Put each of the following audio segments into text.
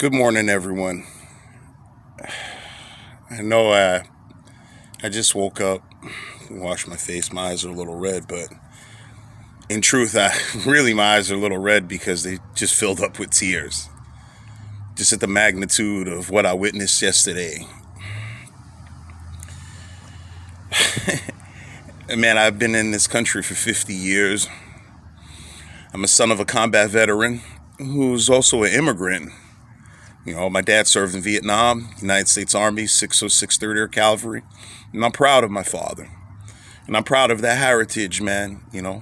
Good morning, everyone. I know I just woke up, washed my face. My eyes are a little red, but in truth, my eyes are a little red because they just filled up with tears. Just at the magnitude of what I witnessed yesterday. Man, I've been in this country for 50 years. I'm a son of a combat veteran who's also an immigrant. You know, my dad served in Vietnam, United States Army, 606 3rd Air Cavalry. And I'm proud of my father. And I'm proud of that heritage, man, you know.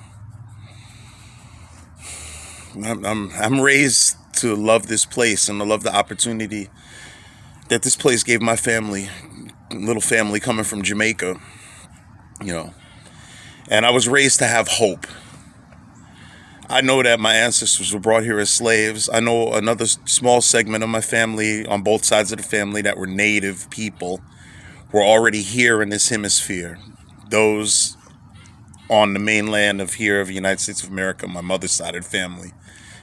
I'm raised to love this place and to love the opportunity that this place gave my family, little family coming from Jamaica, you know. And I was raised to have hope. I know that my ancestors were brought here as slaves. I know another small segment of my family, on both sides of the family, that were native people, were already here in this hemisphere. Those on the mainland of the United States of America, my mother's side of the family,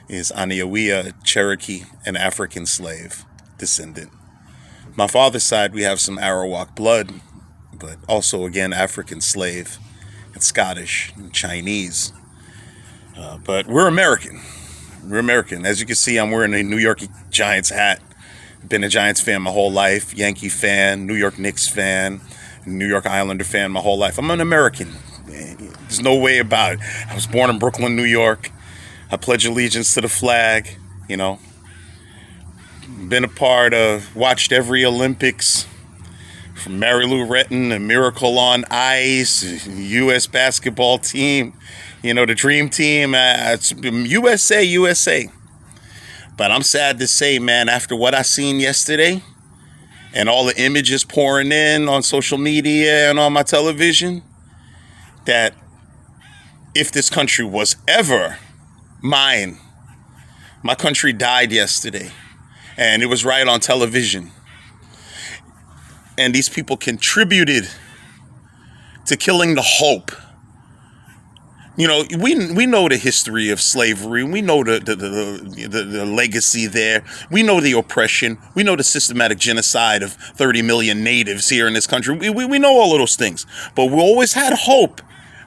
is Aniawea, Cherokee, and African slave descendant. My father's side, we have some Arawak blood, but also, again, African slave, and Scottish, and Chinese. But we're American. We're American. As you can see, I'm wearing a New York Giants hat. Been a Giants fan my whole life, Yankee fan, New York Knicks fan, New York Islander fan my whole life. I'm an American. There's no way about it. I was born in Brooklyn, New York. I pledge allegiance to the flag, you know. Been a part of, watched every Olympics, from Mary Lou Retton and Miracle on Ice, U.S. basketball team, you know, the dream team, it's USA. But I'm sad to say, man, after what I seen yesterday and all the images pouring in on social media and on my television, that if this country was ever mine, my country died yesterday. And it was right on television. And these people contributed to killing the hope. You know, we know the history of slavery. We know the legacy there. We know the oppression. We know the systematic genocide of 30 million natives here in this country. We know all of those things. But we always had hope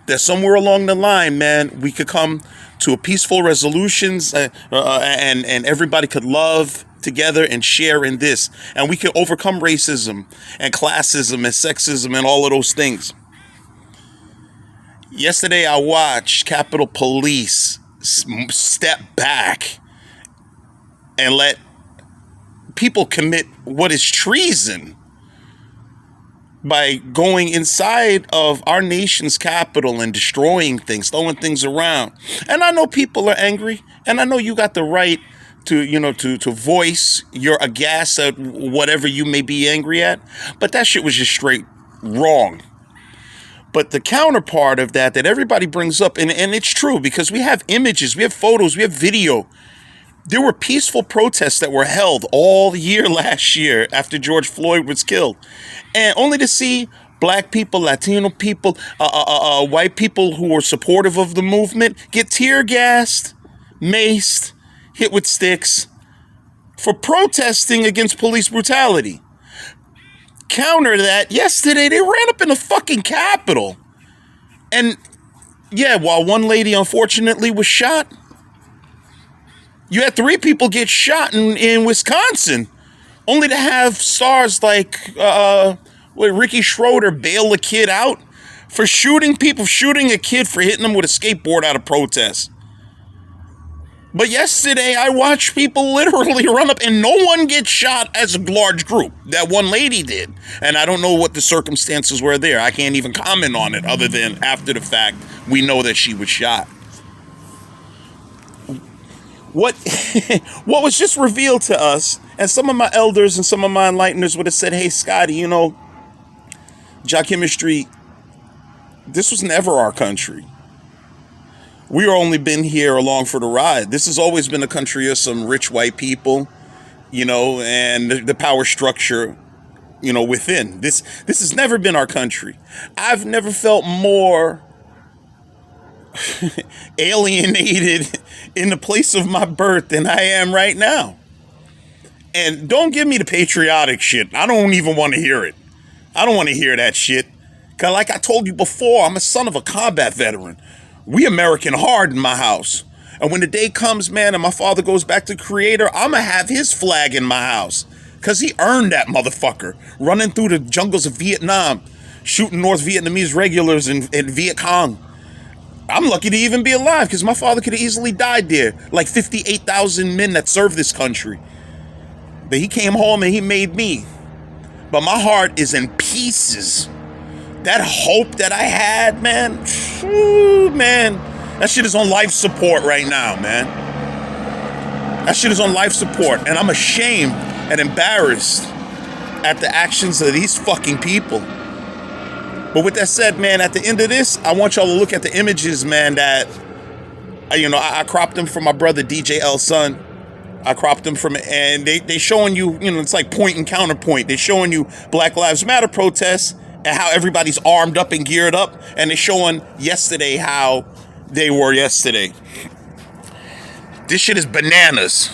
that somewhere along the line, man, we could come to a peaceful resolutions and everybody could love together and share in this. And we could overcome racism and classism and sexism and all of those things. Yesterday, I watched Capitol Police step back and let people commit what is treason by going inside of our nation's capital and destroying things, throwing things around. And I know people are angry, and I know you got the right to voice your aghast at whatever you may be angry at, but that shit was just straight wrong. But the counterpart of that everybody brings up, and it's true, because we have images, we have photos, we have video. There were peaceful protests that were held all year last year after George Floyd was killed. And only to see black people, Latino people, white people who were supportive of the movement get tear gassed, maced, hit with sticks for protesting against police brutality. Counter that, yesterday they ran up in the fucking Capitol. And yeah, while one lady unfortunately was shot, you had 3 people get shot in Wisconsin, only to have stars like Ricky Schroeder bail a kid out for shooting a kid for hitting him with a skateboard out of protest. But yesterday, I watched people literally run up and no one gets shot as a large group. That one lady did. And I don't know what the circumstances were there. I can't even comment on it other than after the fact, we know that she was shot. What was just revealed to us, and some of my elders and some of my enlighteners would have said, hey, Scotty, you know, Jock Chemistry, this was never our country. We only been here along for the ride. This has always been a country of some rich white people, you know, and the power structure, you know, within. This has never been our country. I've never felt more alienated in the place of my birth than I am right now. And don't give me the patriotic shit. I don't even want to hear it. I don't want to hear that shit. Because like I told you before, I'm a son of a combat veteran. We American hard in my house. And when the day comes, man, and my father goes back to Creator, I'm going to have his flag in my house. Because he earned that motherfucker. Running through the jungles of Vietnam, shooting North Vietnamese regulars in Viet Cong. I'm lucky to even be alive because my father could have easily died there. Like 58,000 men that served this country. But he came home and he made me. But my heart is in pieces. That hope that I had, man, man, that shit is on life support right now, man. That shit is on life support. And I'm ashamed and embarrassed at the actions of these fucking people. But with that said, man, at the end of this, I want y'all to look at the images, man, that, I cropped them from my brother DJ L Son. I cropped them from it, and they showing you, it's like point and counterpoint. They're showing you Black Lives Matter protests and how everybody's armed up and geared up, and they're showing yesterday how they were yesterday. This shit is bananas.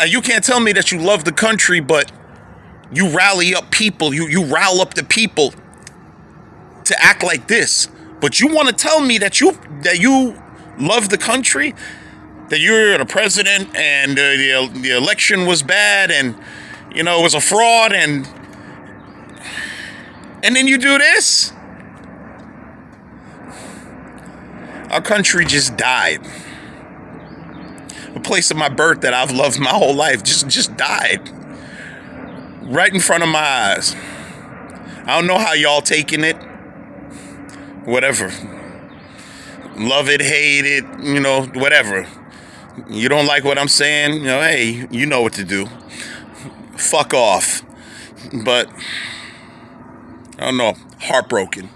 And you can't tell me that you love the country, but you rally up people, you rile up the people to act like this. But you want to tell me that you love the country? That you're the president and the election was bad and, it was a fraud and then you do this? Our country just died. A place of my birth that I've loved my whole life just died. Right in front of my eyes. I don't know how y'all taking it. Whatever. Love it, hate it, whatever. You don't like what I'm saying? Hey, you know what to do. Fuck off. But, I don't know, heartbroken.